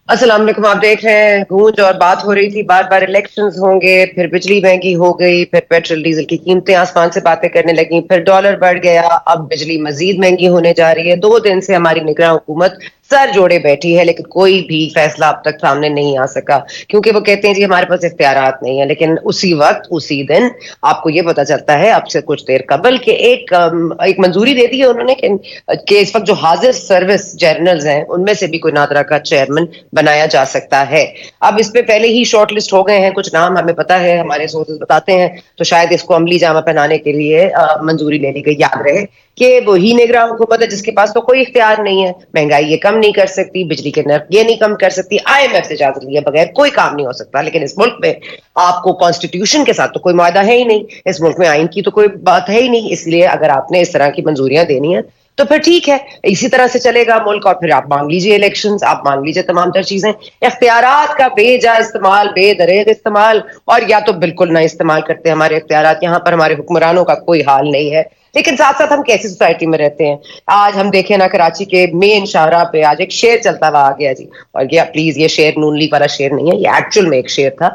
अस्सलाम वालेकुम। आप देख रहे हैं गूंज और बात हो रही थी बार बार इलेक्शंस होंगे, फिर बिजली महंगी हो गई, फिर पेट्रोल डीजल की कीमतें आसमान से बातें करने लगी, फिर डॉलर बढ़ गया, अब बिजली मजीद महंगी होने जा रही है। 2 दिन से हमारी निगरान हुकूमत सर जोड़े बैठी है, लेकिन कोई भी फैसला अब तक सामने नहीं आ सका, क्योंकि वो कहते हैं जी हमारे पास इख्तियारात नहीं है। लेकिन उसी वक्त उसी दिन आपको ये पता चलता है अब से कुछ देर कबल के एक मंजूरी दे दी है उन्होंने कि इस वक्त जो हाजिर सर्विस जर्नल्स हैं उनमें से भी कोई नादरा का चेयरमैन बनाया जा सकता है। अब इस पे पहले ही शॉर्ट लिस्ट हो गए हैं, कुछ नाम हमें पता है, हमारे सोर्सेज बताते हैं, तो शायद इसको अमली जामा पहनाने के लिए मंजूरी ले ली गई। याद रहे कि वही निगरान हुकूमत है जिसके पास तो कोई इख्तियार नहीं है, महंगाई ये कम नहीं कर सकती, बिजली के नर्क ये नहीं कम कर सकती, IMF से इजाजत लिए बगैर कोई काम नहीं हो सकता। लेकिन इस मुल्क में आपको कॉन्स्टिट्यूशन के साथ तो कोई मुआहदा है ही नहीं, इस मुल्क में आइन की तो कोई बात है ही नहीं, इसलिए अगर आपने इस तरह की मंजूरियां देनी है तो फिर ठीक है, इसी तरह से चलेगा मुल्क, और फिर आप मांग लीजिए इलेक्शंस, आप मांग लीजिए तमाम तर चीजें। इख्तियारात का बेजा इस्तेमाल, बेदरेग इस्तेमाल, और या तो बिल्कुल ना इस्तेमाल करते हमारे इख्तियारात। यहाँ पर हमारे हुक्मरानों का कोई हाल नहीं है। लेकिन साथ साथ हम कैसी सोसाइटी में रहते हैं। आज हम देखें ना, कराची के मेन शाहराह पे आज एक शेर चलता हुआ आ गया जी, और गया, प्लीज ये शेर नून लीग वाला शेर नहीं है, ये एक्चुअल में एक शेर था।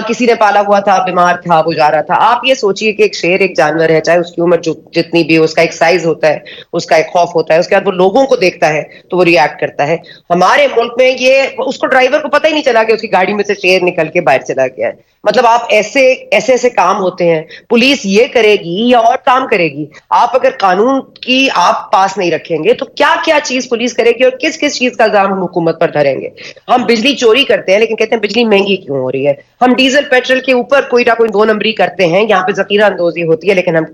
किसी ने पाला हुआ था, बीमार था, वो जा रहा था। आप ये सोचिए कि एक शेर एक जानवर है, चाहे उसकी उम्र जितनी भी हो, उसका एक साइज होता है, उसका एक खौफ होता है, उसके बाद वो लोगों को देखता है तो वो रिएक्ट करता है। हमारे मुल्क में ये उसको ड्राइवर को पता ही नहीं चला कि उसकी गाड़ी में से शेर निकल के बाहर चला गया है। मतलब आप ऐसे ऐसे ऐसे काम होते हैं। पुलिस ये करेगी या और काम करेगी? आप अगर कानून की आप पास नहीं रखेंगे तो क्या क्या चीज पुलिस करेगी, और किस किस चीज का इल्जाम हम हुकूमत पर धरेंगे? हम बिजली चोरी करते हैं लेकिन कहते हैं बिजली महंगी क्यों हो रही है। हम डीजल पेट्रोल के ऊपर कोई ना कोई 2 नंबरी करते हैं, यहाँ पे जकीरा अंदोजी होती है, लेकिन हम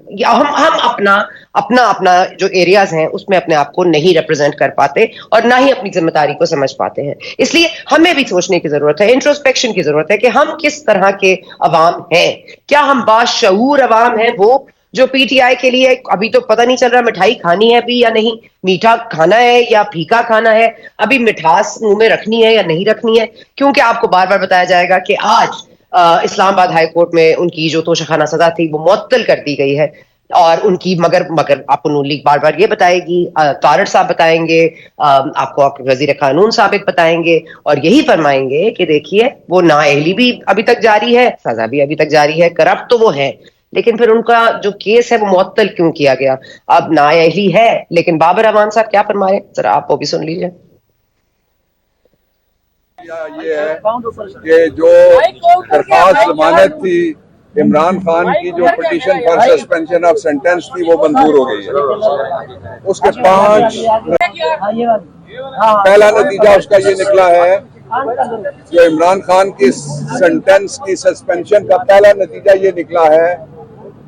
अपना अपना अपना जो एरियाज हैं उसमें अपने आप को नहीं रिप्रेजेंट कर पाते, और ना ही अपनी जिम्मेदारी को समझ पाते हैं। इसलिए हमें भी सोचने की जरूरत है, इंट्रोस्पेक्शन की जरूरत है कि हम किस तरह के अवाम हैं। क्या हम बाशऊर अवाम हैं, वो जो PTI के लिए अभी तो पता नहीं चल रहा मिठाई खानी है भी या नहीं, मीठा खाना है या फीका खाना है, अभी मिठास मुंह में रखनी है या नहीं रखनी है, क्योंकि आपको बार बार बताया जाएगा कि आज इस्लामाबाद हाई कोर्ट में उनकी जो तोशाखाना सजा थी वो मुअत्तल कर दी गई है। और उनकी मगर मगर आपको नून लीग बार बार ये बताएगी, तारड़ साहब बताएंगे, आपको वजीर कानून साबित बताएंगे, और यही फरमाएंगे कि देखिए वो नाअहली भी अभी तक जारी है, सजा भी अभी तक जारी है, करप्ट तो वो है, लेकिन फिर उनका जो केस है वो मुअत्तल क्यों किया गया? अब नाअहली है, लेकिन बाबर अवान साहब क्या फरमा रहे हैं, जरा आप वो भी सुन लीजिए। ये है कि जो दरखास्त जमानत थी इमरान खान की, जो petition for suspension of sentence थी, वो मंजूर हो गई है। उसके 5 पहला नतीजा उसका ये निकला है, जो इमरान खान की सेंटेंस की सस्पेंशन का पहला नतीजा ये निकला है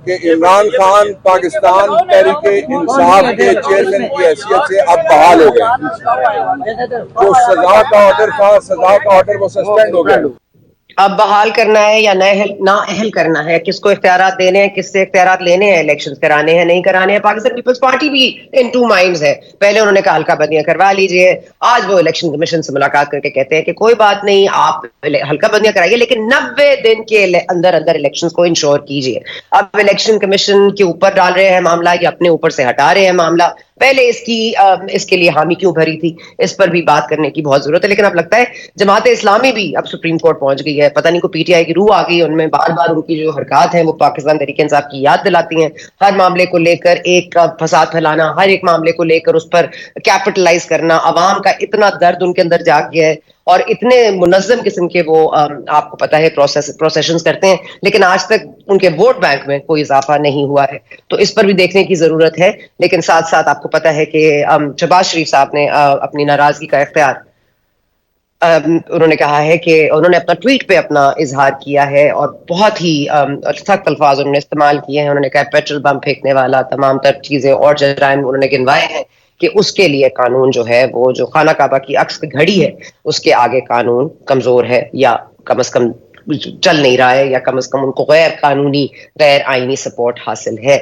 कि इमरान खान पाकिस्तान तहरीक इंसाफ के चेयरमैन की हैसियत से अब बहाल हो गए। जो सजा का ऑर्डर था, सजा का ऑर्डर वो सस्पेंड हो गया। अब बहाल करना है या ना अहल करना है, किसको इख्तियारात देने हैं, किससे इख्तियारात लेने हैं, इलेक्शन कराने हैं नहीं कराने हैं? पाकिस्तान पीपल्स पार्टी भी इन 2 माइंड्स है। पहले उन्होंने कहा हल्का बंदियां करवा लीजिए, आज वो इलेक्शन कमीशन से मुलाकात करके कहते हैं कि कोई बात नहीं, आप हल्का बंदियां कराइए, लेकिन 90 दिन के अंदर अंदर इलेक्शन को इंश्योर कीजिए। अब इलेक्शन कमीशन के ऊपर डाल रहे हैं मामला या अपने ऊपर से हटा रहे हैं मामला? पहले इसके लिए हामी क्यों भरी थी, इस पर भी बात करने की बहुत जरूरत है। लेकिन अब लगता है जमात इस्लामी भी अब सुप्रीम कोर्ट पहुंच गई है, पता नहीं को PTI की रूह आ गई उनमें, बार बार उनकी जो हरकत है वो पाकिस्तान तहरीक इंसाफ की याद दिलाती हैं। हर मामले को लेकर एक फसाद फैलाना, हर एक मामले को लेकर उस पर कैपिटलाइज करना, अवाम का इतना दर्द उनके अंदर जाग गया है, और इतने मुनज़्ज़म किस्म के वो आपको पता है प्रोसेशंस करते हैं, लेकिन आज तक उनके वोट बैंक में कोई इजाफा नहीं हुआ है। तो इस पर भी देखने की जरूरत है। लेकिन साथ साथ आपको पता है कि शहबाज शरीफ साहब ने अपनी नाराजगी का इख्तियार, उन्होंने कहा है कि उन्होंने अपना ट्वीट पे अपना इजहार किया है, और बहुत ही सख्त अल्फाज उन्होंने इस्तेमाल किए हैं। उन्होंने कहा पेट्रोल बम फेंकने वाला, तमाम तर चीजें और जराइम उन्होंने गिनवाए हैं कि उसके लिए कानून जो है, वो जो खाना काबा की अक्स की घड़ी है, उसके आगे कानून कमजोर है, या कम अज कम चल नहीं रहा है, या कम अज कम उनको गैर कानूनी गैर आईनी सपोर्ट हासिल है।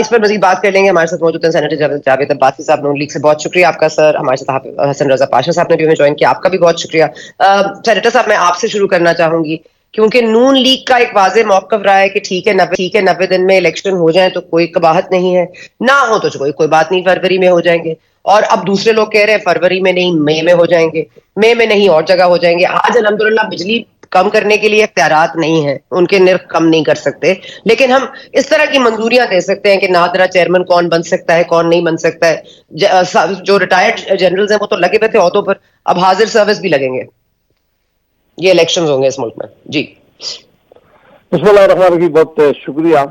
इस पर मजीद बात कर लेंगे। हमारे साथ मौजूद हैं सेनेटर जावेद अब्बासी साहब, नून लीग से। बहुत शुक्रिया आपका सर। हमारे साथ हसन रजा पाशा साहब ने भी हमें ज्वाइन किया, आपका भी बहुत शुक्रिया। सेनेटर साहब, मैं आपसे शुरू करना चाहूंगी, क्योंकि नून लीग का एक वाज़ेह मौक़िफ़ रहा है कि ठीक है 90 दिन में इलेक्शन हो जाए तो कोई कबाहत नहीं है, ना हो तो कोई बात नहीं, फरवरी में हो जाएंगे। और अब दूसरे लोग कह रहे हैं फरवरी में नहीं, मई में हो जाएंगे, मई में नहीं और जगह हो जाएंगे। आज अल्हम्दुलिल्लाह बिजली कम करने के लिए इख्तियारात नहीं है, उनके निर्ख कम नहीं कर सकते, लेकिन हम इस तरह की मंजूरियां दे सकते हैं कि नादरा चेयरमैन कौन बन सकता है, कौन नहीं बन सकता है। जो रिटायर्ड जनरल्स हैं वो तो लगे हुए थे ओहदों पर, अब हाजिर सर्विस भी लगेंगे। ये इलेक्शंस होंगे इस मुल्क में जी। बिस्मिल्लाह, बहुत शुक्रिया।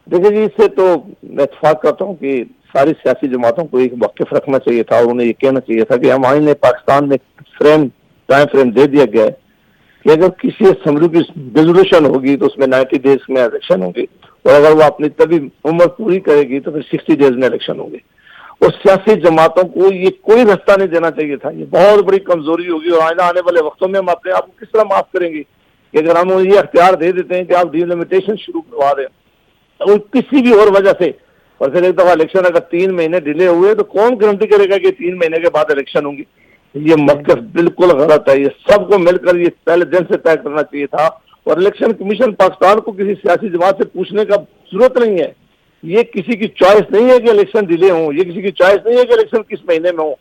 देखिए जी, इससे तो मैं इत्तेफाक करता हूँ कि सारी सियासी जमातों को एक वाकिफ रखना चाहिए था और उन्हें ये कहना चाहिए था कि हम आईन पाकिस्तान में टाइम फ्रेम दे दिया गया है कि अगर किसी असेंबली की डिसोल्यूशन होगी तो उसमें 90 डेज में इलेक्शन होंगे, और अगर वो अपनी तभी उम्र पूरी करेगी तो फिर 60 डेज में इलेक्शन होंगे। और सियासी जमातों को ये कोई रास्ता नहीं देना चाहिए था। ये बहुत बड़ी कमजोरी होगी और आइंदा आने वाले वक्तों में हम अपने आप को किस तरह माफ करेंगे कि अगर हम ये अख्तियार दे देते हैं कि आप डिलिमिटेशन शुरू करवा दें तो किसी भी और वजह से, और फिर एक दफा इलेक्शन अगर 3 महीने डिले हुए तो कौन गारंटी करेगा कि 3 महीने के बाद इलेक्शन होंगी। ये मौक़िफ़ बिल्कुल गलत है। ये सबको मिलकर ये पहले दिन से तय करना चाहिए था, और इलेक्शन कमीशन पाकिस्तान को किसी सियासी जमात से पूछने का जरूरत नहीं है। ये किसी की चॉइस नहीं है कि इलेक्शन डिले हो, ये किसी की चॉइस नहीं है कि इलेक्शन किस महीने में हो।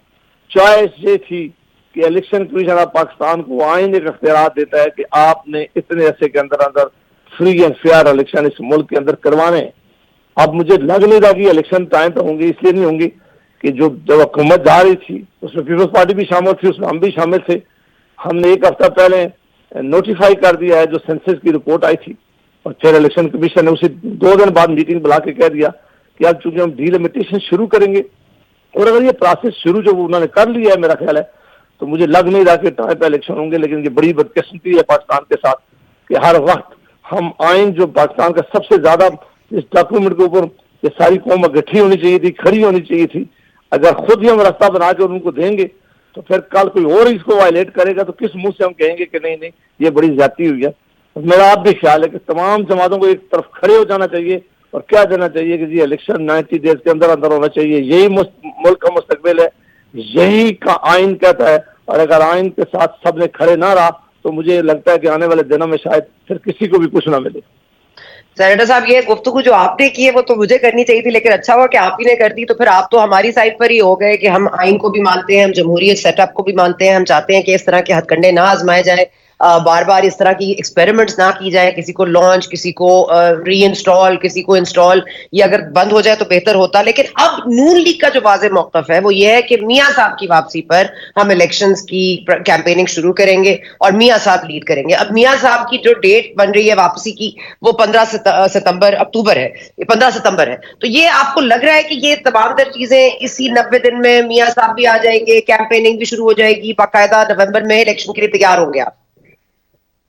चॉइस ये थी कि इलेक्शन कमीशन ऑफ पाकिस्तान को आइन एक अख्तियार देता है कि आपने इतने अरसे के अंदर अंदर फ्री एंड फेयर इलेक्शन इस मुल्क के अंदर करवाने। अब मुझे लग नहीं रहा कि इलेक्शन टाइम पे होंगे, इसलिए नहीं होंगी कि जब हुकूमत जा रही थी उसमें पीपल्स पार्टी भी शामिल थी, उसमें हम भी शामिल थे। हमने एक हफ्ता पहले नोटिफाई कर दिया है जो सेंसस की रिपोर्ट आई थी, और फिर इलेक्शन कमीशन ने उसे 2 दिन बाद मीटिंग बुला के कह दिया कि अब चूंकि हम डिलिमिटेशन शुरू करेंगे, और अगर ये प्रोसेस शुरू जो उन्होंने कर लिया है मेरा ख्याल है, तो मुझे लग नहीं रहा कि टाइम पे इलेक्शन होंगे। लेकिन ये बड़ी बदकिस्मती है पाकिस्तान के साथ कि हर वक्त हम आइन जो पाकिस्तान का सबसे ज्यादा इस डॉक्यूमेंट के ऊपर ये सारी कौम इकट्ठी होनी चाहिए थी, खड़ी होनी चाहिए थी, अगर खुद ही हम रास्ता बना के उनको देंगे तो फिर कल कोई और इसको वायलेट करेगा तो किस मुंह से हम कहेंगे कि नहीं नहीं ये बड़ी ज्यादती हुई है। तो मेरा आप भी ख्याल है कि तमाम जमातों को एक तरफ खड़े हो जाना चाहिए और क्या देना चाहिए कि जी इलेक्शन 90 डेज के अंदर अंदर होना चाहिए। यही मुल्क का मुस्तकबिल है, यही का आइन कहता है, और अगर आइन के साथ सबने खड़े ना रहा तो मुझे लगता है कि आने वाले दिनों में शायद फिर किसी को भी कुछ ना मिले। सेनेटर साहब, ये गुफ्तगू जो आपने की है वो तो मुझे करनी चाहिए थी, लेकिन अच्छा हुआ कि आप ही ने कर दी। तो फिर आप तो हमारी साइड पर ही हो गए कि हम आइन को भी मानते हैं, हम जमहूरियत सेटअप को भी मानते हैं, हम चाहते हैं कि इस तरह के हथकंडे ना आजमाए जाए, बार बार इस तरह की एक्सपेरिमेंट्स ना की जाए, किसी को लॉन्च, किसी को री इंस्टॉल, किसी को इंस्टॉल, ये अगर बंद हो जाए तो बेहतर होता। लेकिन अब नून लीग का जो वाज़ेह मौक़िफ़ है वो ये है कि मियां साहब की वापसी पर हम इलेक्शंस की कैंपेनिंग शुरू करेंगे और मियां साहब लीड करेंगे। अब मियां साहब की जो डेट बन रही है वापसी की वो 15 सितंबर है। तो ये आपको लग रहा है कि ये तमाम तर चीजें इसी 90 दिन में मियां साहब भी आ जाएंगे, कैंपेनिंग भी शुरू हो जाएगी, बाकायदा नवंबर में इलेक्शन के लिए तैयार होंगे आप?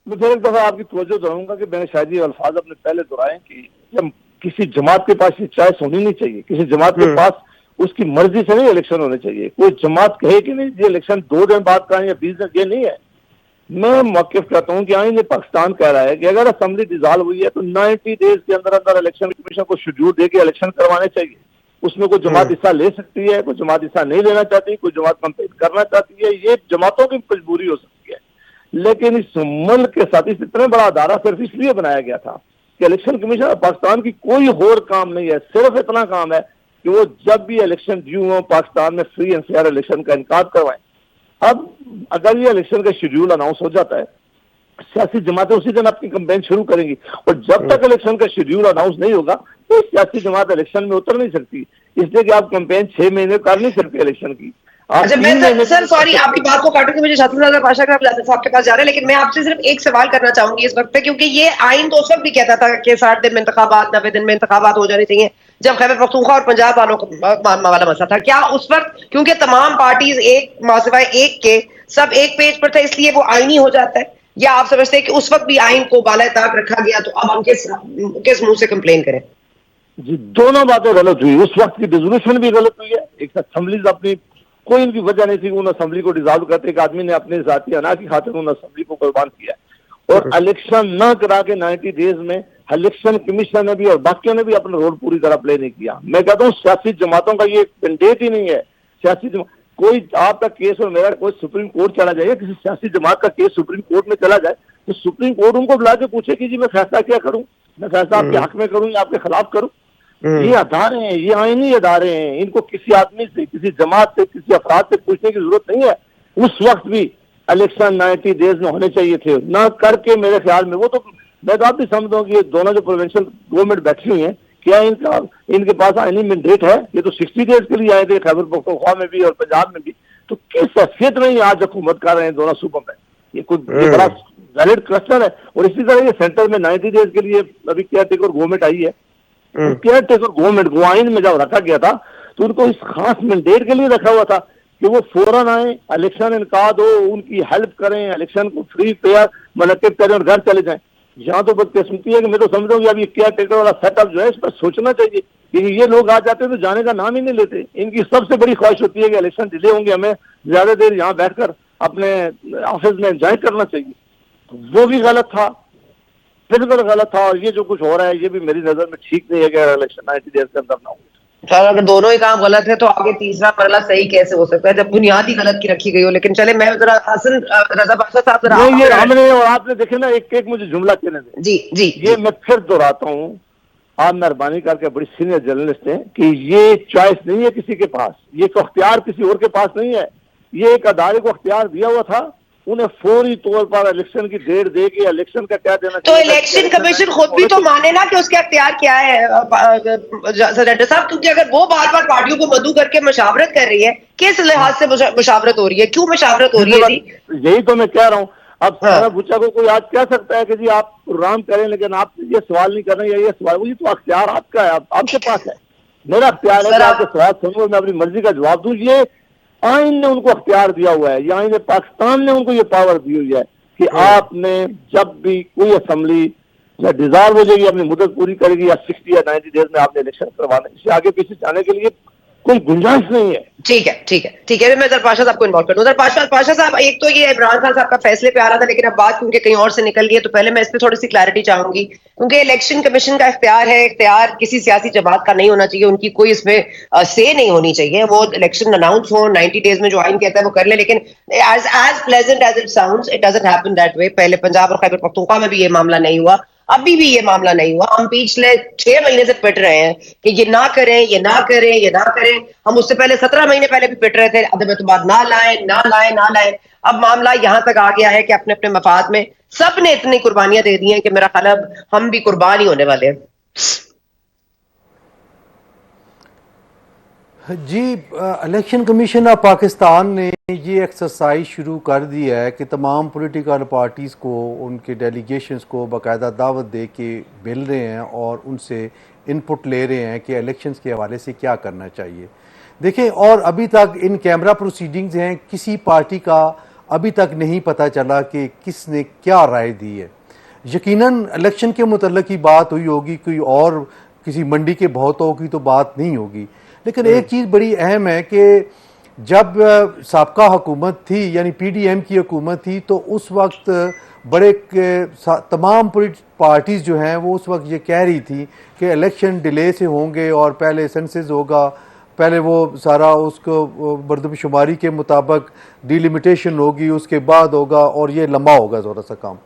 मैं फिर एक दफा आपकी तवज्जो दिलाऊंगा कि मैंने शायद ये अल्फाज अपने पहले दोहराए कि जब किसी जमात के पास ये चॉइस होनी नहीं चाहिए, किसी जमात के पास उसकी मर्जी से नहीं इलेक्शन होने चाहिए। कोई जमात कहे कि नहीं ये इलेक्शन 2 दिन बाद का या 20 दिन, ये नहीं है। मैं मौक़िफ़ कहता हूँ कि आइन पाकिस्तान कह रहा है कि अगर असेंबली डिसॉल्व हुई है तो 90 डेज के अंदर अंदर इलेक्शन कमीशन को शेड्यूल देके इलेक्शन करवाने चाहिए। उसमें कोई जमात हिस्सा ले सकती है, कोई जमात हिस्सा नहीं लेना चाहती, कोई जमात कंपेन करना चाहती है, ये जमातों की मजबूरी हो सकती है। लेकिन इस मुल्क के साथ इस इतना बड़ा अदारा सिर्फ इसलिए बनाया गया था कि इलेक्शन कमीशन पाकिस्तान की कोई और काम नहीं है, सिर्फ इतना काम है कि वो जब भी इलेक्शन ड्यू हो पाकिस्तान में फ्री एंड फेयर इलेक्शन का इनकाद करवाएं। अब अगर ये इलेक्शन का शेड्यूल अनाउंस हो जाता है, सियासी जमातें उसी दिन अपनी कैंपेन शुरू करेंगी, और जब तक इलेक्शन का शेड्यूल अनाउंस नहीं होगा तो सियासी जमात इलेक्शन में उतर नहीं सकती, इसलिए कि आप कैंपेन 6 महीने कर नहीं सकते इलेक्शन की। अच्छा, मैं सर सॉरी आपकी बात को काटूंगी, मुझे शातिब पाशा का साहब के पास जा रहे हैं, लेकिन मैं आपसे सिर्फ एक सवाल करना चाहूंगी इस वक्त पे, क्योंकि ये आइन तो उस वक्त भी कहता था कि 60 दिन में इंतखाबात, 90 दिन में इंतखाबात हो जाने चाहिए, जब खैबर पख्तूनख्वा और पंजाब वालों वाला मसला था। क्या उस वक्त क्योंकि तमाम पार्टीज एक मासिवाय एक के सब एक पेज पर थे इसलिए वो आईनी हो जाता है, या आप समझते हैं कि उस वक्त भी आइन को बाला ताक रखा गया तो अब हम किस मुंह से कंप्लेन करें? जी, दोनों बातें गलत हुई। उस वक्त की डिसोल्यूशन भी गलत हुई है। एक असेंबलीज अपनी कोई इनकी वजह नहीं थी उन असेंबली को डिसॉल्व करते, एक आदमी ने अपने जाती अना की खातिर उन असेंबली को कुर्बान किया, और इलेक्शन न करा के 90 डेज में इलेक्शन कमीशन ने भी और बाकियों ने भी अपना रोल पूरी तरह प्ले नहीं किया। मैं कहता हूँ सियासी जमातों का ये मैंडेट ही नहीं है। सियासी कोई आपका केस और मेरा कोई सुप्रीम कोर्ट चला जाए, किसी सियासी जमात का केस सुप्रीम कोर्ट में चला जाए तो सुप्रीम कोर्ट उनको बुला के पूछे कि जी मैं फैसला क्या करूं, मैं फैसला आपके हक में करूं या आपके खिलाफ करूं। ये अदारे हैं, ये आईनी अदारे हैं, इनको किसी आदमी से, किसी जमात से, किसी अफराद से पूछने की जरूरत नहीं है। उस वक्त भी इलेक्शन 90 डेज में होने चाहिए थे, ना करके मेरे ख्याल में वो तो मैं तो आप भी समझता हूँ कि ये दोनों जो प्रोविंशियल गवर्नमेंट बैठी हुई है, क्या इनके पास आईनी मैंडेट है? ये तो 60 डेज के लिए आए थे खैबर पख्तूनख्वा में भी और पंजाब में भी, तो किस हैसियत में आज हुकूमत कर रहे हैं दोनों सूबों में? ये बड़ा वैलिड क्वेश्चन है। और इसी तरह ये सेंटर में 90 डेज के लिए अभी केयर टेकर गवर्नमेंट आई है, केयर टेकर गवर्नमेंट को आइन में जब रखा गया था तो उनको इस खास मैंडेट के लिए रखा हुआ था कि वो फौरन आए, इलेक्शन इनकाद हो, उनकी हेल्प करें, इलेक्शन को फ्री फेयर मुनक्किद करें और घर चले जाएं। यहाँ तो बदकिस्मती है कि मैं तो समझता हूँ कि अब ये केयर टेकर वाला सेटअप जो है इस पर सोचना चाहिए, क्योंकि ये लोग आ जाते हैं तो जाने का नाम ही नहीं लेते। इनकी सबसे बड़ी ख्वाहिश होती है कि इलेक्शन डिले होंगे, हमें ज्यादा देर यहाँ बैठकर अपने ऑफिस में एंजॉय करना चाहिए। तो वो भी गलत था, बिल्कुल गलत था। और ये जो कुछ हो रहा है ये भी मेरी नजर में ठीक नहीं है कि इलेक्शन 90 डेज के अंदर ना हो। सर अगर दोनों ही काम गलत है तो आगे तीसरा मरला सही कैसे हो सकता है जब बुनियाद ही गलत की रखी गई हो? लेकिन चले मैं जरा हसन रजा बादशाह साहब जरा ये हमने और आपने देखे ना, एक एक मुझे जुमला कहने दें। जी जी ये मैं फिर दोहराता हूँ, आप मेहरबानी करके बड़ी सीनियर जर्नलिस्ट हैं, कि ये चॉइस नहीं है किसी के पास, ये अख्तियार किसी और के पास नहीं है। ये एक अदारे को अख्तियार दिया हुआ था, उन्हें फौरी तौर पर इलेक्शन की डेट दे के इलेक्शन का क्या देना तो इलेक्शन कमीशन खुद भी तो माने ना कि उसका अख्तियार क्या है सरेंडर साहब, क्योंकि अगर वो बार बार पार्टियों को मदऊ करके मशावरत कर रही है, किस लिहाज से मशावरत हो रही है, क्यों मशावरत हो रही है जी? यही तो मैं कह रहा हूँ। अब भुट्टा को कोई आज कह सकता है कि जी आप प्रोग्राम करें लेकिन आप ये सवाल नहीं कर रहे, या ये सवाल, ये तो अख्तियार आपका है, आपके पास है। मेरा अख्तियार है कि आपके सवाल सुनूं, मैं अपनी मर्जी का जवाब दूं। ये आइन ने उनको अख्तियार दिया हुआ है, या आइन पाकिस्तान ने उनको ये पावर दी हुई है कि आपने जब भी कोई असेंबली या डिजॉल्व हो जाएगी, अपनी मुद्दत पूरी करेगी, या 60 या 90 डेज में आपने इलेक्शन करवाने, इससे आगे पीछे जाने के लिए कोई गुंजाइश नहीं है। ठीक है ठीक है ठीक है, मैं पाशा साहब को इन्वॉल्व कर दूं। पाशा साहब, एक तो ये इमरान खान साहब का फैसले पे आ रहा था, लेकिन अब बात क्योंकि कहीं और से निकल गई है, तो पहले मैं इस पे थोड़ी सी क्लैरिटी चाहूंगी, क्योंकि इलेक्शन कमीशन का इख्तियार है, इख्तियार किसी सियासी जमात का नहीं होना चाहिए, उनकी कोई इसमें से नहीं होनी चाहिए। वो इलेक्शन अनाउंस हो 90 डेज में, जो आइन कहता है वो कर ले, लेकिन as pleasant as it sounds, it doesn't happen that way. पहले पंजाब और खैबर पख्तूनख्वा में भी ये मामला नहीं हुआ, अभी भी ये मामला नहीं हुआ। हम पिछले 6 महीने से पिट रहे हैं कि ये ना करें, ये ना करें, ये ना करें। हम उससे पहले 17 महीने पहले भी पिट रहे थे, अदब एतमाद ना लाएं, ना लाएं, ना लाएं। अब मामला यहां तक आ गया है कि अपने अपने मफाद में सब ने इतनी कुर्बानियां दे दी हैं कि मेरा ख्याल अब हम भी कुर्बान ही होने वाले हैं। जी, इलेक्शन कमीशन ऑफ पाकिस्तान ने ये एक्सरसाइज शुरू कर दी है कि तमाम पॉलिटिकल पार्टीज़ को, उनके डेलीगेशंस को बाकायदा दावत दे के मिल रहे हैं और उनसे इनपुट ले रहे हैं कि इलेक्शंस के हवाले से क्या करना चाहिए। देखें, और अभी तक इन कैमरा प्रोसीडिंग्स हैं, किसी पार्टी का अभी तक नहीं पता चला कि किसने क्या राय दी है। यकीनन इलेक्शन के मुतल्लिक़ ही बात हुई होगी, कोई और किसी मंडी के बहुतों की तो बात नहीं होगी। लेकिन एक चीज़ बड़ी अहम है कि जब साबका हुकूमत थी, यानी PDM की हुकूमत थी, तो उस वक्त बड़े तमाम पार्टीज़ जो हैं वो उस वक्त ये कह रही थी कि इलेक्शन डिले से होंगे और पहले सेंसस होगा, पहले वो सारा उसको मरदमशुमारी के मुताबिक डिलिमिटेशन होगी, उसके बाद होगा और ये लंबा होगा ज़रा सा काम।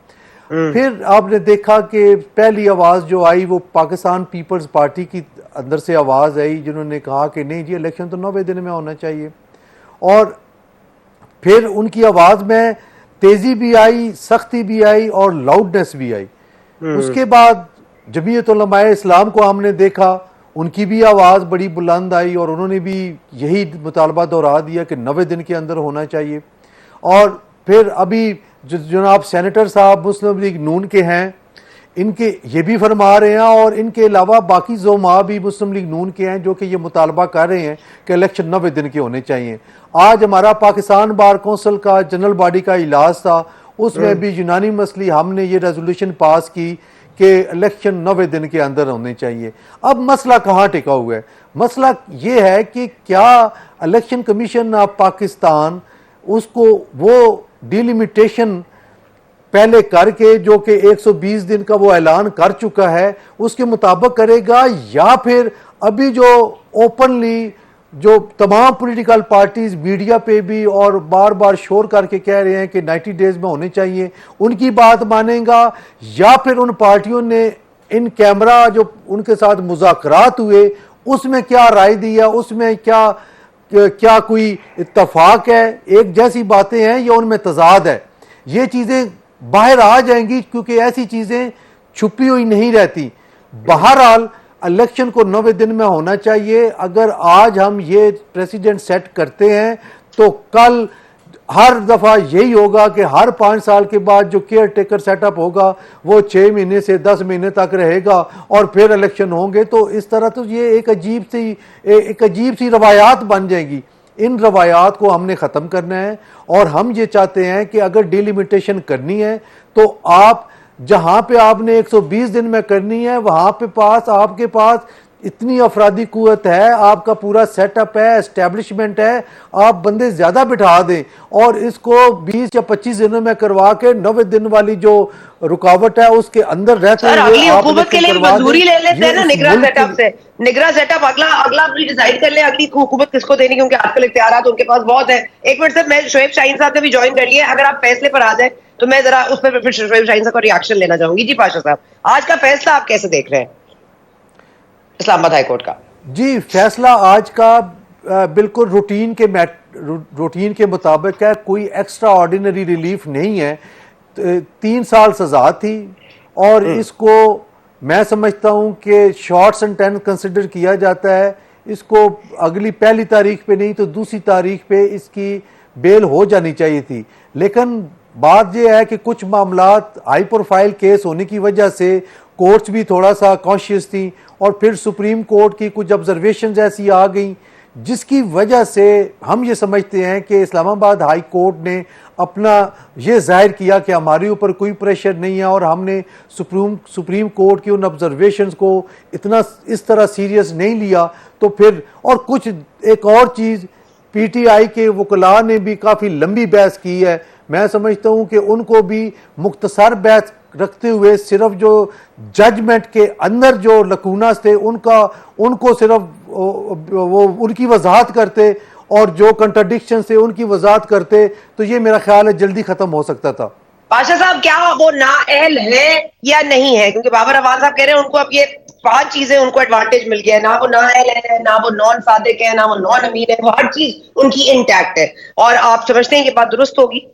फिर आपने देखा कि पहली आवाज़ जो आई वो पाकिस्तान पीपल्स पार्टी की अंदर से आवाज़ आई, जिन्होंने कहा कि नहीं जी, इलेक्शन तो 90 दिन में होना चाहिए। और फिर उनकी आवाज़ में तेज़ी भी आई, सख्ती भी आई और लाउडनेस भी आई। उसके बाद जमीयत उलमाए इस्लाम को हमने देखा, उनकी भी आवाज़ बड़ी बुलंद आई और उन्होंने भी यही मुतालबा दोहरा दिया कि 90 दिन के अंदर होना चाहिए। और फिर अभी जो जनाब सेनेटर साहब मुस्लिम लीग नून के हैं, इनके ये भी फरमा रहे हैं, और इनके अलावा बाकी ज़ोमा भी मुस्लिम लीग नून के हैं जो कि ये मुतालबा कर रहे हैं कि इलेक्शन 90 दिन के होने चाहिए। आज हमारा पाकिस्तान बार कौंसिल का जनरल बॉडी का इजलास था, उसमें भी यूनानिमसली हमने ये रेजोल्यूशन पास की कि इलेक्शन 90 दिन के अंदर होने चाहिए। अब मसला कहाँ टिका हुआ है? मसला ये है कि क्या इलेक्शन कमीशन ऑफ पाकिस्तान उसको वो डिलिमिटेशन पहले करके, जो कि 120 दिन का वो ऐलान कर चुका है, उसके मुताबिक करेगा, या फिर अभी जो ओपनली जो तमाम पॉलिटिकल पार्टीज मीडिया पे भी और बार बार शोर करके कह रहे हैं कि 90 डेज में होने चाहिए, उनकी बात मानेगा, या फिर उन पार्टियों ने इन कैमरा जो उनके साथ मुज़ाकरात हुए उसमें क्या राय दी है, उसमें क्या कोई इत्तफाक है, एक जैसी बातें हैं या उनमें तजाद है? ये चीज़ें बाहर आ जाएंगी क्योंकि ऐसी चीज़ें छुपी हुई नहीं रहती। बहरहाल इलेक्शन को 90 दिन में होना चाहिए। अगर आज हम ये प्रेसिडेंट सेट करते हैं तो कल हर दफ़ा यही होगा कि हर 5 साल के बाद जो केयर टेकर सेटअप होगा वो 6 महीने से 10 महीने तक रहेगा और फिर इलेक्शन होंगे। तो इस तरह तो ये एक अजीब सी रवायात बन जाएगी। इन रवायात को हमने ख़त्म करना है और हम ये चाहते हैं कि अगर डिलिमिटेशन करनी है तो आप जहाँ पे आपने 120 दिन में करनी है वहाँ पे आपके पास इतनी अफरादी कुव्वत है, आपका पूरा सेटअप है, एस्टेब्लिशमेंट है, आप बंदे ज़्यादा बिठा दें और इसको 20 या 25 दिनों में करवा के 90 दिन वाली जो रुकावट है उसके अंदर रहते हैं। अगली हुकूमत के लिए मंजूरी ले लेते हैं ना निगरां सेटअप से। निगरां सेटअप अगला डिसाइड कर ले अगली हुकूमत किसको देनी, क्योंकि आजकल इख्तियारात उनके पास बहुत है। एक मिनट सर, मैं शोएब शाहीन साहब ने भी ज्वाइन कर लिया। अगर आप फैसले पर आ जाए तो मैं जरा उस पर फिर शोएब शाहीन साहब का रिएक्शन लेना चाहूंगी। जी पाशा साहब, आज का फैसला आप कैसे देख रहे हैं इस्लामाबाद हाईकोर्ट का? जी, फैसला आज का बिल्कुल रूटीन के मुताबिक है, कोई एक्स्ट्रा ऑर्डिनरी रिलीफ नहीं है। 3 साल सजा थी और इसको मैं समझता हूं कि शॉर्ट सेंटेंस कंसिडर किया जाता है। इसको अगली पहली तारीख पे नहीं तो दूसरी तारीख पे इसकी बेल हो जानी चाहिए थी। लेकिन बात यह है कि कुछ मामलात हाई प्रोफाइल केस होने की वजह से कोर्ट्स भी थोड़ा सा कॉन्शियस थी और फिर सुप्रीम कोर्ट की कुछ ऑब्जर्वेशंस ऐसी आ गई जिसकी वजह से हम ये समझते हैं कि इस्लामाबाद हाई कोर्ट ने अपना ये जाहिर किया कि हमारे ऊपर कोई प्रेशर नहीं है और हमने सुप्रीम कोर्ट की उन ऑब्जर्वेशंस को इतना इस तरह सीरियस नहीं लिया। तो फिर और कुछ एक और चीज़, पीटीआई के वकला ने भी काफ़ी लंबी बहस की है। मैं समझता हूँ कि उनको भी मुख्तसर बहस रखते हुए सिर्फ जो जजमेंट के अंदर जो लकूनास थे उनको सिर्फ वो उनकी वजाहत करते और जो कंट्राडिक्शन थे उनकी वजाहत करते तो ये मेरा ख्याल है जल्दी खत्म हो सकता था। पाशा साहब, क्या वो नाअहल है या नहीं है? क्योंकि बाबर अवान साहब कह रहे हैं उनको अब ये 5 चीजें उनको एडवांटेज मिल गया है, ना वो नाअहल है, ना वो नॉन सादिक है, ना वो नॉन अमीन है, वो हर चीज उनकी इंटैक्ट है। और आप समझते हैं कि बात दुरुस्त होगी?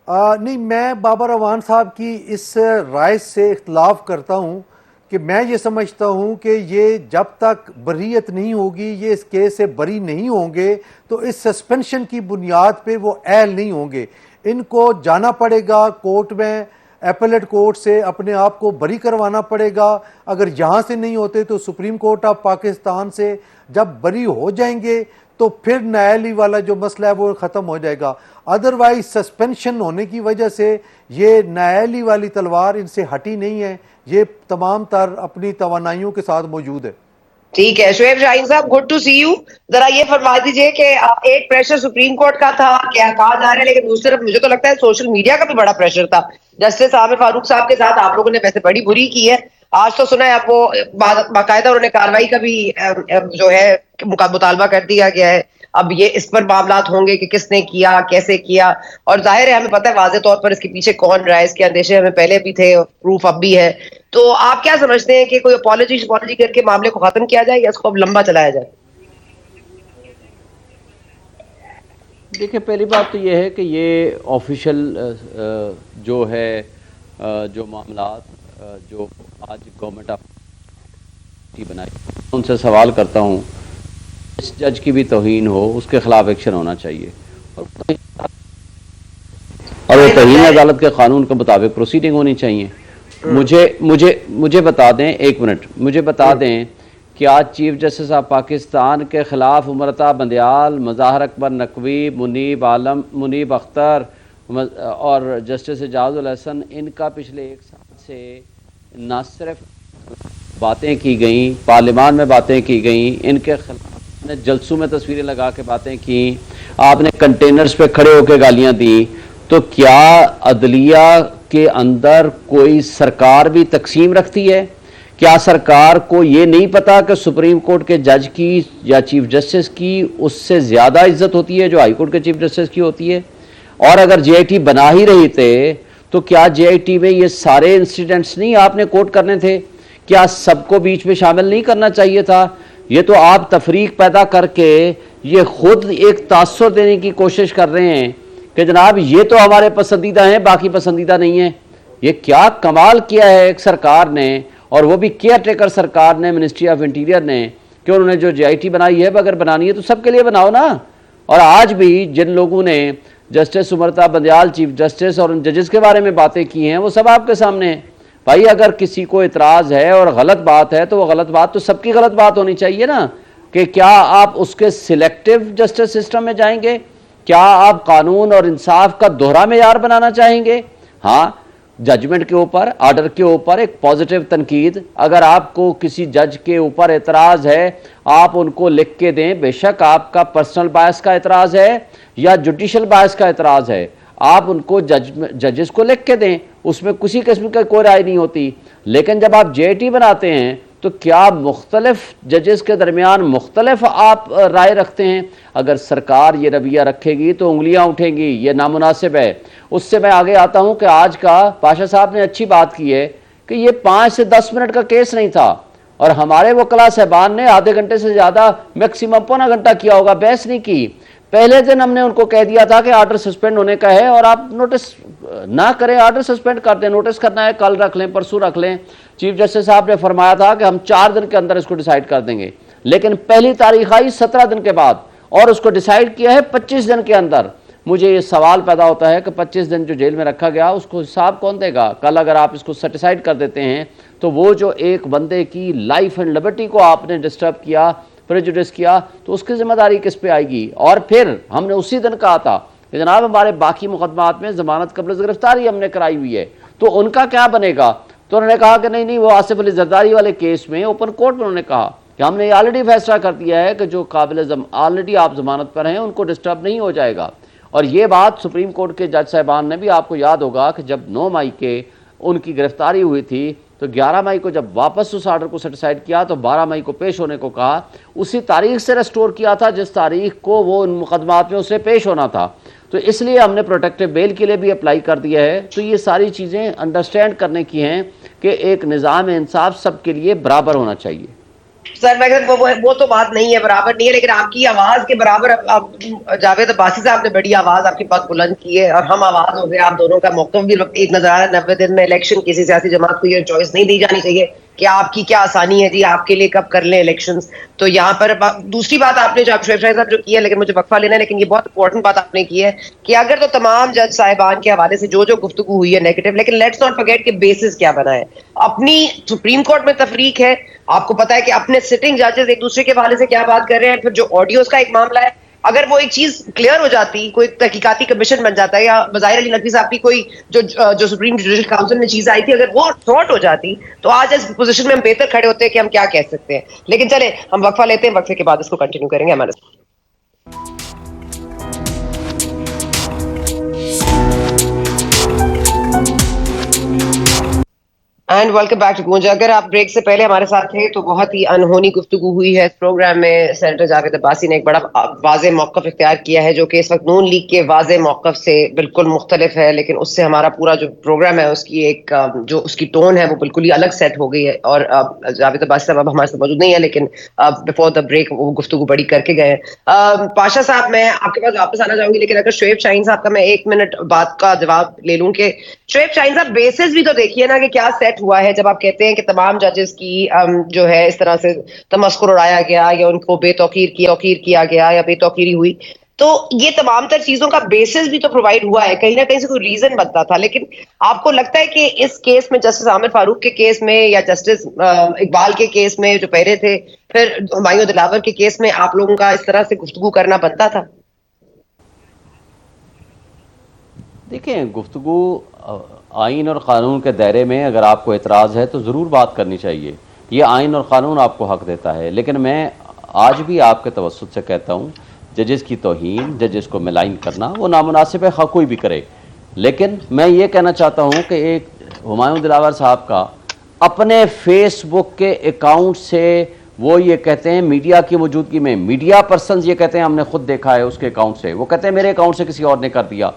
नहीं, मैं बाबर अवान साहब की इस राय से इख्तलाफ करता हूँ कि मैं ये समझता हूँ कि ये जब तक बरीयत नहीं होगी, ये इस केस से बरी नहीं होंगे तो इस सस्पेंशन की बुनियाद पे वो अहल नहीं होंगे। इनको जाना पड़ेगा कोर्ट में, एपेलेट कोर्ट से अपने आप को बरी करवाना पड़ेगा। अगर यहाँ से नहीं होते तो सुप्रीम कोर्ट ऑफ पाकिस्तान से जब बरी हो जाएंगे तो फिर न्यायालय वाला जो मसला है वो ख़त्म हो जाएगा। अदरवाइज सस्पेंशन होने की वजह से ये न्यायालय वाली तलवार इनसे हटी नहीं है, ये तमाम तर अपनी तवानाइयों के साथ मौजूद है। ठीक है शोएब शाहीन साहब, गुड टू सी यू। जरा ये फरमा दीजिए कि एक प्रेशर सुप्रीम कोर्ट का था, क्या कहा जा रहा है, लेकिन दूसरी तरफ मुझे तो लगता है सोशल मीडिया का भी बड़ा प्रेशर था। जस्टिस आमिर फारूक साहब के साथ आप लोगों ने वैसे बड़ी बुरी की है, आज तो सुना है आपको बाकायदा उन्होंने कार्रवाई का भी जो है मुतालबा कर दिया गया है। अब ये इस पर मामलात होंगे कि किसने किया, कैसे किया, और जाहिर है हमें पता है वाज़े तौर पर इसके पीछे कौन रहा है। इसके अंदेशे हमें पहले भी थे, प्रूफ अब भी है। तो आप क्या समझते हैं कि कोई अपॉलॉजी करके मामले को खत्म किया जाए या इसको अब लंबा चलाया जाए? देखिए, पहली बात तो ये है कि ये ऑफिशियल जो है जो मामलात जो आज गवर्नमेंट ऑफ बनाई, उनसे सवाल करता हूँ इस जज की भी तौहीन हो, उसके खिलाफ एक्शन होना चाहिए और वो तौहीन अदालत के कानून के मुताबिक प्रोसीडिंग होनी चाहिए। मुझे बता दें, एक मिनट, मुझे बता दें कि आज चीफ जस्टिस ऑफ पाकिस्तान के खिलाफ उमरता बंदयाल, मज़ाहर अकबर नकवी, मुनीब अख्तर और जस्टिस एजाजुल हसन, इनका पिछले 1 साल से न सिर्फ बातें की गई, पार्लियामान में बातें की गई, इनके खिलाफ जलसों में तस्वीरें लगा के बातें की, आपने कंटेनर्स पे खड़े होकर गालियां दी। तो क्या अदलिया के अंदर कोई सरकार भी तकसीम रखती है? क्या सरकार को ये नहीं पता कि सुप्रीम कोर्ट के जज की या चीफ जस्टिस की उससे ज़्यादा इज्जत होती है जो हाई कोर्ट के चीफ जस्टिस की होती है? और अगर जेआईटी बना ही रही थे तो क्या JIT में ये सारे इंसिडेंट्स नहीं आपने कोट करने थे? क्या सबको बीच में शामिल नहीं करना चाहिए था? ये तो आप तफरीक पैदा करके ये खुद एक तासुर देने की कोशिश कर रहे हैं कि जनाब ये तो हमारे पसंदीदा हैं, बाकी पसंदीदा नहीं है। ये क्या कमाल किया है एक सरकार ने, और वो भी केयर टेकर सरकार ने, मिनिस्ट्री ऑफ इंटीरियर ने, कि उन्होंने जो JIT बनाई है, अगर बनानी है तो सबके लिए बनाओ ना। और आज भी जिन लोगों ने जस्टिस सुमरता बंदयाल चीफ जस्टिस और उन जजेस के बारे में बातें की हैं, वो सब आपके सामने है। भाई अगर किसी को इतराज़ है और गलत बात है तो वो गलत बात तो सबकी गलत बात होनी चाहिए ना, कि क्या आप उसके सिलेक्टिव जस्टिस सिस्टम में जाएंगे? क्या आप कानून और इंसाफ का दोहरा मेयार बनाना चाहेंगे? हाँ, जजमेंट के ऊपर, ऑर्डर के ऊपर एक पॉजिटिव तनकीद, अगर आपको किसी जज के ऊपर एतराज़ है आप उनको लिख के दें। बेशक आपका पर्सनल बायस का एतराज़ है या जुडिशल बायस का एतराज़ है, आप उनको जजेस को लिख के दें, उसमें किसी किस्म का कोई राय नहीं होती। लेकिन जब आप JIT बनाते हैं तो क्या मुख्तलिफ जजेस के दरमियान मुख्तलिफ आप राय रखते हैं? अगर सरकार ये रवैया रखेगी तो उंगलियां उठेंगी, ये नामुनासिब है। उससे मैं आगे आता हूं कि आज का पाशा साहब ने अच्छी बात की है कि ये 5 से 10 मिनट का केस नहीं था, और हमारे वकला साहबान ने आधे घंटे से ज़्यादा, मैक्सिमम पौना घंटा किया होगा, बहस नहीं की। पहले दिन हमने उनको कह दिया था कि ऑर्डर सस्पेंड होने का है और आप नोटिस ना करें, ऑर्डर सस्पेंड कर दें। नोटिस करना है कल रख लें, परसों रख लें। चीफ जस्टिस साहब ने फरमाया था कि हम 4 दिन के अंदर इसको डिसाइड कर देंगे, लेकिन पहली तारीख आई 17 दिन के बाद और उसको डिसाइड किया है 25 दिन के अंदर। मुझे ये सवाल पैदा होता है कि 25 दिन जो जेल में रखा गया उसको हिसाब कौन देगा? कल अगर आप इसको सेटिसाइड कर देते हैं तो वो जो एक बंदे की लाइफ एंड लिबर्टी को आपने डिस्टर्ब किया, प्रेजुडिस किया, तो उसकी जिम्मेदारी किस पे आएगी? और फिर हमने उसी दिन कहा था कि जनाब हमारे बाकी मुकदमात में जमानत कबल गिरफ्तारी हमने कराई हुई है, तो उनका क्या बनेगा? तो उन्होंने कहा कि नहीं, वो आसिफ अली जरदारी वाले केस में ओपन कोर्ट में उन्होंने कहा कि हमने ऑलरेडी फैसला कर दिया है कि जो काबिल ऑलरेडी आप जमानत पर हैं उनको डिस्टर्ब नहीं हो जाएगा। और ये बात सुप्रीम कोर्ट के जज साहिबान ने भी, आपको याद होगा कि जब 9 मई के उनकी गिरफ्तारी हुई थी तो 11 मई को जब वापस उस ऑर्डर को सेटिसाइड किया तो 12 मई को पेश होने को कहा। उसी तारीख से रेस्टोर किया था जिस तारीख को वो उन मुकदमात में उसे पेश होना था। तो इसलिए हमने प्रोटेक्टिव बेल के लिए भी अप्लाई कर दिया है। तो ये सारी चीज़ें अंडरस्टैंड करने की हैं कि एक निज़ाम इंसाफ सबके लिए बराबर होना चाहिए। सर मैं वो तो बात नहीं है, बराबर नहीं है, लेकिन आपकी आवाज के बराबर जावेद अब्बासी साहब ने बड़ी आवाज आपके पास बुलंद की है और हम आवाज हो गए। आप दोनों का मौक़िफ़ भी एक नजर आ रहा है। 90 दिन में इलेक्शन, किसी सियासी जमात को ये चॉइस नहीं दी जानी चाहिए कि आपकी क्या आसानी है जी, आपके लिए कब कर लें इलेक्शंस। तो यहाँ पर दूसरी बात आपने जो शोएब शाहीन साहब जो की है, लेकिन मुझे वक्फा लेना है, लेकिन ये बहुत इंपॉर्टेंट बात आपने की है कि अगर तो तमाम जज साहिबान के हवाले से जो गुफ्तगू हुई है नेगेटिव, लेकिन लेट्स नॉट फॉरगेट कि बेसिस क्या बना है। अपनी सुप्रीम कोर्ट में तफरीक है, आपको पता है कि अपने सिटिंग जजेस एक दूसरे के हवाले से क्या बात कर रहे हैं, फिर जो ऑडियोज का एक मामला है, अगर वो एक चीज क्लियर हो जाती, कोई तहकीकाती कमीशन बन जाता है, या ज़ाहिर अली नकवी साहब की कोई जो सुप्रीम जुडिशल काउंसिल में चीज आई थी, अगर वो सॉर्ट हो जाती तो आज इस पोजीशन में हम बेहतर खड़े होते हैं कि हम क्या कह सकते हैं। लेकिन चले हम वक्फा लेते हैं, वक्फे के बाद इसको कंटिन्यू करेंगे हमारे साथ। एंड वेलकम बैक टू गूंज। अगर आप ब्रेक से पहले हमारे साथ थे तो बहुत ही अनहोनी गुफ्तगू हुई है इस प्रोग्राम में। सेनेटर जावेद अब्बासी ने एक बड़ा वाज़ेह मौक़िफ़ इख्तियार किया है जो कि इस वक्त नून लीग के वाज़ेह मौक़िफ़ से बिल्कुल मुख्तलिफ है, लेकिन उससे हमारा पूरा जो प्रोग्राम है उसकी एक जो उसकी टोन है वो बिल्कुल ही अलग सेट हो गई है। और जावेद अब्बासी साहब अब हमारे साथ मौजूद नहीं है, लेकिन बिफोर द ब्रेक वो गुफ्तगू बड़ी करके गए। पाशा साहब मैं आपके पास वापस आना चाहूंगी, लेकिन अगर शोएब शाहीन साहब का मैं 1 मिनट बात का जवाब ले लूं कि शोएब शाहीन साहब बेसिस भी तो देखिए ना कि क्या सेट हुआ है जब आप कहते हैं कि तमाम जजेस की जो है इस तरह से तमस्कुर उड़ाया गया या उनको बेतौकीर किया गया या बेतौकीरी हुई। तो ये तमाम तर चीजों का बेसिस भी तो प्रोवाइड हुआ है, कहीं ना कहीं से कोई रीजन बनता था। लेकिन आपको लगता है कि इस केस में, जस्टिस आमिर फारूक के केस में या जस्टिस इकबाल के केस में जो पहले थे, फिर हुमायूं दिलावर के केस में, आप लोगों का इस तरह से गुफ्तगू करना बनता था? देखिए, गुफ्तगू आइन और क़ानून के दायरे में अगर आपको एतराज़ है तो ज़रूर बात करनी चाहिए, ये आइन और क़ानून आपको हक़ देता है। लेकिन मैं आज भी आपके तवस्सुत से कहता हूँ, जजेस की तौहीन, जजेस को मिलाइन करना वो नामुनासिब है, ख़ा कोई भी करे। लेकिन मैं ये कहना चाहता हूँ कि एक हुमायूं दिलावर साहब का अपने फेसबुक के अकाउंट से वो ये कहते हैं, मीडिया की मौजूदगी में, मीडिया पर्सनस ये कहते हैं हमने खुद देखा है उसके अकाउंट से, वो कहते हैं मेरे अकाउंट से किसी और ने कर दिया।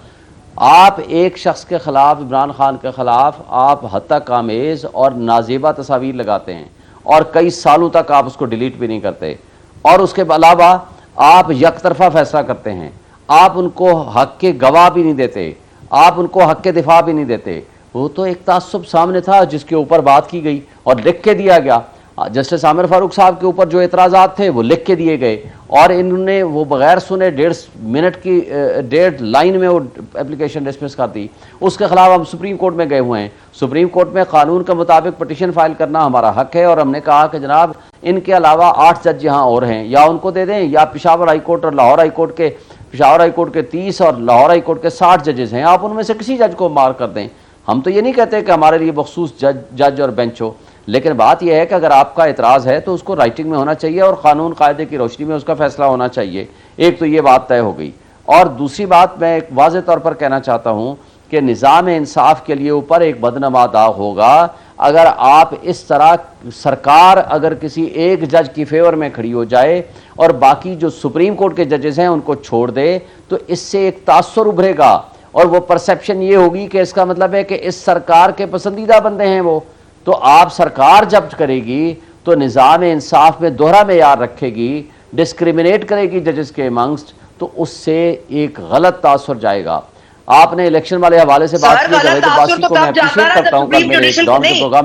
आप एक शख्स के खिलाफ, इमरान खान के खिलाफ आप हत्तक आमेज और नाजेबा तस्वीर लगाते हैं और कई सालों तक आप उसको डिलीट भी नहीं करते, और उसके अलावा आप यकतरफा फैसला करते हैं, आप उनको हक के गवाह भी नहीं देते, आप उनको हक के दिफा भी नहीं देते। वो तो एक तासुब सामने था जिसके ऊपर बात की गई और लिख के दिया गया। जस्टिस आमिर फारूक साहब के ऊपर जो एतराज़ात थे वो लिख के दिए गए, और इन्होंने वो बगैर सुने 1.5 मिनट की 1.5 लाइन में वो एप्लीकेशन डिसमिस कर दी। उसके खिलाफ हम सुप्रीम कोर्ट में गए हुए हैं। सुप्रीम कोर्ट में कानून के मुताबिक पटिशन फाइल करना हमारा हक है, और हमने कहा कि जनाब इनके अलावा 8 जज यहाँ और हैं, या उनको दे दें, या पेशावर हाई कोर्ट और लाहौर हाई कोर्ट के, पेशावर हाई कोर्ट के 30 और लाहौर हाई कोर्ट के 60 जजेस हैं, आप उनमें से किसी जज को मार कर दें। हम तो ये नहीं कहते कि हमारे लिए मखसूस जज और बेंच हो, लेकिन बात यह है कि अगर आपका एतराज़ है तो उसको राइटिंग में होना चाहिए और कानून कायदे की रोशनी में उसका फैसला होना चाहिए। एक तो ये बात तय हो गई, और दूसरी बात मैं एक वाज़ेह तौर पर कहना चाहता हूँ कि निज़ाम इंसाफ के लिए ऊपर एक बदनमा दाग होगा अगर आप इस तरह, सरकार अगर किसी एक जज की फेवर में खड़ी हो जाए और बाकी जो सुप्रीम कोर्ट के जजेस हैं उनको छोड़ दे, तो इससे एक तासुर उभरेगा और वो परसेप्शन ये होगी कि इसका मतलब है कि इस सरकार के पसंदीदा बंदे हैं वो। तो आप सरकार जब्त करेगी तो निज़ाम इंसाफ में दोहरा मेयार रखेगी, डिस्क्रिमिनेट करेगी जजेस के अमंगस्ट, तो उससे एक गलत तासुर जाएगा। आपने इलेक्शन वाले हवाले से बात की,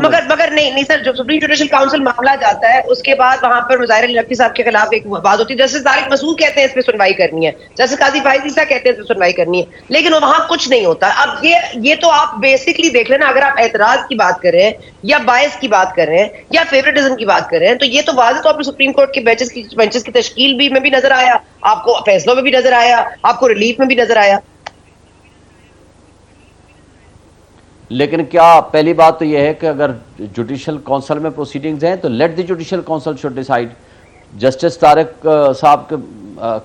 मगर नहीं सर, जो सुप्रीम जुडिशल काउंसिल मामला जाता है उसके बाद वहां पर मुज़ाहिर अली नकवी साहब के खिलाफ एक बात होती है, जस्टिस तारिक मसूद कहते हैं इस पे सुनवाई करनी है, जस्टिस काजी फाइज ईसा कहते हैं इस पे सुनवाई करनी है, लेकिन वहां कुछ नहीं होता। अब ये तो आप बेसिकली देख लेना, अगर आप एतराज की बात कर रहे हैं या बायस की बात कर रहे हैं या फेवरेटिज्म की बात कर रहे हैं, तो ये तो वाज़ेह तौर पर सुप्रीम कोर्ट के बेंचेस की तश्कील भी में भी नजर आया, आपको फैसलों में भी नजर आया, आपको रिलीफ में भी नजर आया। लेकिन क्या पहली बात तो यह है कि अगर जुडिशल काउंसिल में प्रोसीडिंग्स हैं तो let the judicial council should decide. Justice Tariq साहब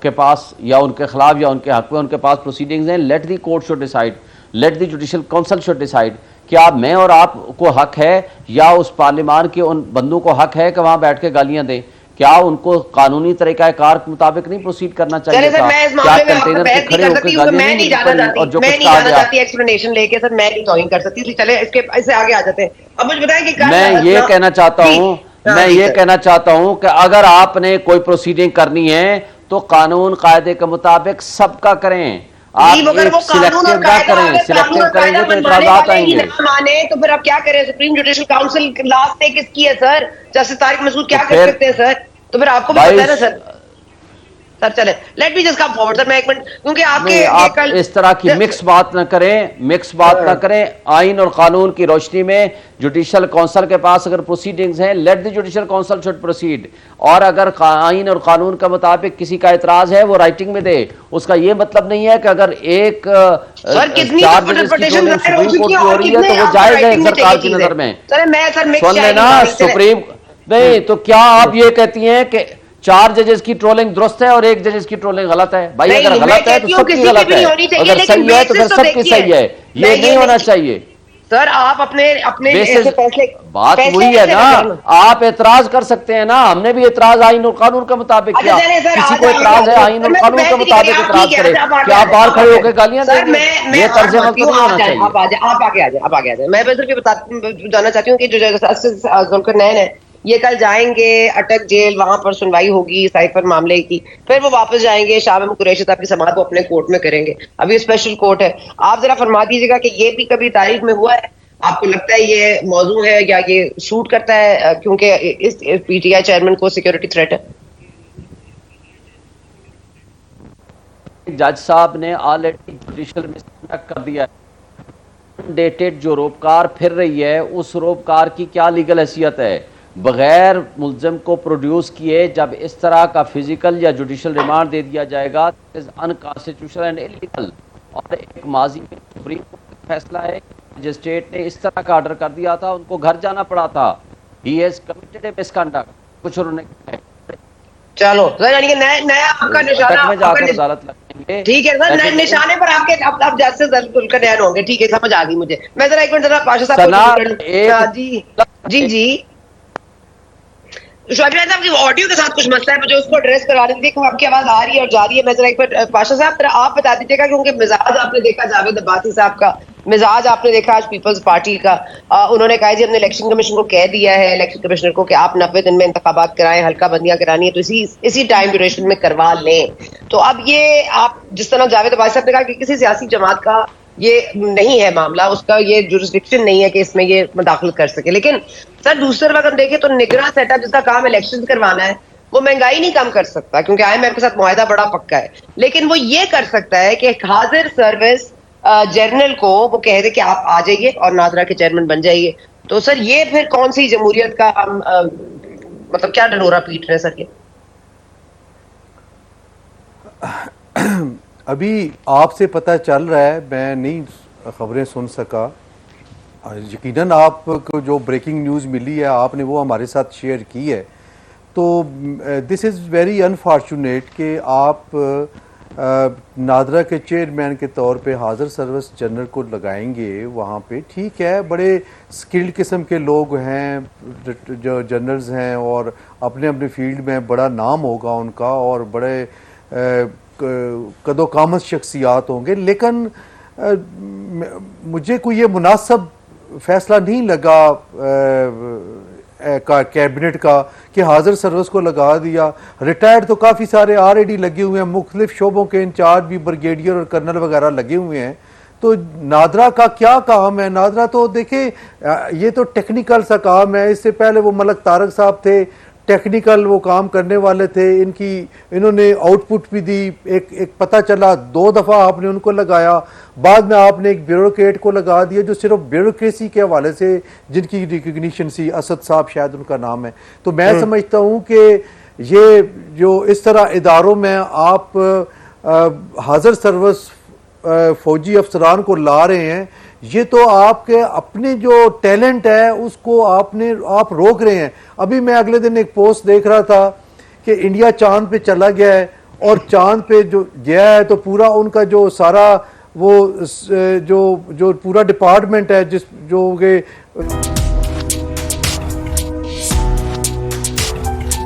के पास या उनके खिलाफ या उनके हक में उनके पास प्रोसीडिंग्स हैं, let the court should decide, let the judicial council should decide. क्या मैं और आपको हक है या उस पार्लियामान के उन बंदों को हक है कि वहां बैठ के गालियां दें? क्या उनको कानूनी तरीका कार के मुताबिक नहीं प्रोसीड करना चाहिए था? क्या कंटेनर पे खड़े होकर गालियां नहीं निकली और जो कुछ कहा गया? एक्सप्लेनेशन लेके सर मैं नहीं टॉकिंग कर सकती, चले इससे आगे आ जाते हैं। अब मुझे बताएं कि मैं ये कहना चाहता हूं कि अगर आपने कोई प्रोसीडिंग करनी है तो कानून कायदे के मुताबिक सबका करें, आप सिलेक्टिव ना करें। सिलेक्टिव करेंगे तो इतराज़ात आएंगे। माने तो फिर आप क्या करें? सुप्रीम जुडिशल काउंसिल लास्ट पे किसकी है सर? जस्टिस तारिक मसूद क्या कर सकते हैं सर? तो फिर आपको भी पता है ना सर। सर चले, let me just come forward sir, मैं एक मिनट, क्योंकि आप इस तरह की मिक्स बात ना करें। आइन और कानून की रोशनी में जुडिशल काउंसिल के पास अगर प्रोसीडिंग्स हैं, let the judicial council should proceed. और अगर आइन और कानून के मुताबिक किसी का इतराज है वो राइटिंग में दे। उसका ये मतलब नहीं है कि अगर एक सुप्रीम कोर्ट की हो रही है तो वो जायज है सरकार की नजर में। सुन लेना, सुप्रीम नहीं तो क्या आप ये कहती हैं कि 4 जजेस की ट्रोलिंग दुरुस्त है और 1 जजेस की ट्रोलिंग गलत है? भाई अगर गलत है तो सबकी गलत है, अगर सही है तो फिर सबकी सही है। ये नहीं होना चाहिए सर। आप अपने ऐसे फैसले, बात वही है ना, आप एतराज कर सकते हैं ना। हमने भी एतराज आइन और कानून के मुताबिक किया। किसी को एतराज है आइन और कानून के मुताबिक एतराज करे, क्या आप बाहर खड़े होकर गालियां देंगे? ये तर्ज अमल तो नहीं होना चाहिए। आप आगे आ जाए। मैं बस ये जानना चाहती हूँ कि जो जुल्फिकार नैन है ये कल जाएंगे अटक जेल, वहां पर सुनवाई होगी साइफर मामले की, फिर वो वापस जाएंगे शाह महमूद कुरैशी साहब की समाअत को अपने कोर्ट में करेंगे। अभी स्पेशल कोर्ट है, आप जरा फरमा दीजिएगा कि ये भी कभी तारीख में हुआ है? आपको लगता है ये मौजू है या ये सूट करता है क्योंकि इस पीटीआई चेयरमैन को सिक्योरिटी थ्रेट है? जज साहब ने ऑलरेडी जुडिशियल मिसकंडक्ट कर दिया है। डेटेड जो रोपकार फिर रही है उस रोपकार की क्या लीगल हैसियत है? बगैर मुल्ज़िम को प्रोड्यूस किए जब इस तरह का फिजिकल या जुडिशियल रिमांड दे दिया जाएगा, इज अनकॉन्स्टिट्यूशनल एंड इलीगल। और एक माजी में सुप्रीम कोर्ट का फैसला है, मजिस्ट्रेट ने इस तरह का ऑर्डर कर दिया था, उनको घर जाना पड़ा था। He has committed A misconduct, कुछ उन्होंने चलो सर, यानी कि नया आपका निशाना में जाकर अदालत लगेंगे। ठीक है सर, निशाने पर आपके अब जस्टिस जुल्फिकार नैन होंगे। ठीक है, समझ आ गई मुझे। मैं जरा एक मिनट जरा पाशा साहब जी जी शोएब साहब की ऑडियो के साथ कुछ मसला है, मुझे उसको एड्रेस कराने दीजिए। आपकी आवाज आ रही है और जा रही है। मैं जरा एक बार पाशा साहब आप बता दीजिएगा, क्योंकि मिजाज आपने देखा जावेद अब्बासी साहब का, मिजाज आपने देखा आज पीपल्स पार्टी का। उन्होंने कहा जी हमने इलेक्शन कमीशन को कह दिया है, इलेक्शन कमिश्नर को, कि आप 90 दिन में इंतखाबात कराएं, हल्का बंदियां करानी है तो इसी टाइम ड्यूरेशन में करवा लें। तो अब ये आप जिस तरह जावेद अब्बासी साहब ने कहा कि किसी सियासी जमात का ये नहीं है मामला, उसका ये जुरिस्डिक्शन नहीं है कि इसमें ये मुदाखलत कर सके। लेकिन सर दूसरे वक्त हम देखें तो निगरान सेटअप जिसका काम इलेक्शन करवाना है, वो महंगाई नहीं कम कर सकता क्योंकि IMF के साथ मुआहदा बड़ा पक्का है, लेकिन वो ये कर सकता है कि हाजिर सर्विस जनरल को वो कह दे कि आप आ जाइए और नादरा के चेयरमैन बन जाइए। तो सर ये फिर कौन सी जमहूरियत का हम मतलब क्या ढिंढोरा पीट रहे हैं सर? ये अभी आपसे पता चल रहा है, मैं नहीं खबरें सुन सका। यकीनन आपको जो ब्रेकिंग न्यूज़ मिली है आपने वो हमारे साथ शेयर की है। तो दिस इज़ वेरी अनफॉर्चुनेट कि आप नादरा के चेयरमैन के तौर पे हाजिर सर्विस जनरल को लगाएंगे वहाँ पे। ठीक है, बड़े स्किल्ड किस्म के लोग हैं जो जनरल्स हैं और अपने अपने फील्ड में बड़ा नाम होगा उनका और बड़े कदो कामत शख्सियात होंगे, लेकिन मुझे कोई ये मुनासिब फैसला नहीं लगा कैबिनेट का कि हाजिर सर्विस को लगा दिया। रिटायर्ड तो काफ़ी सारे ऑलरेडी लगे हुए हैं, मुख्तलिफ शोबों के इंचार्ज भी ब्रिगेडियर और कर्नल वगैरह लगे हुए हैं। तो नादरा का क्या काम है? नादरा तो देखें ये तो टेक्निकल सा काम है। इससे पहले वो मलक तारक साहब थे, टेक्निकल वो काम करने वाले थे। इन्होंने आउटपुट भी दी। एक पता चला 2 दफ़ा आपने उनको लगाया, बाद में आपने एक ब्यूरोक्रेट को लगा दिया जो सिर्फ ब्यूरोक्रेसी के हवाले से जिनकी रिकग्निशन सी, असद साहब शायद उनका नाम है। तो मैं समझता हूँ कि ये जो इस तरह इदारों में आप हाजिर सर्विस फौजी अफसरान को ला रहे हैं, ये तो आपके अपने जो टैलेंट है उसको आप रोक रहे हैं। अभी मैं अगले दिन एक पोस्ट देख रहा था कि इंडिया चांद पे चला गया है और चांद पे जो गया है तो पूरा उनका जो सारा वो जो पूरा डिपार्टमेंट है जो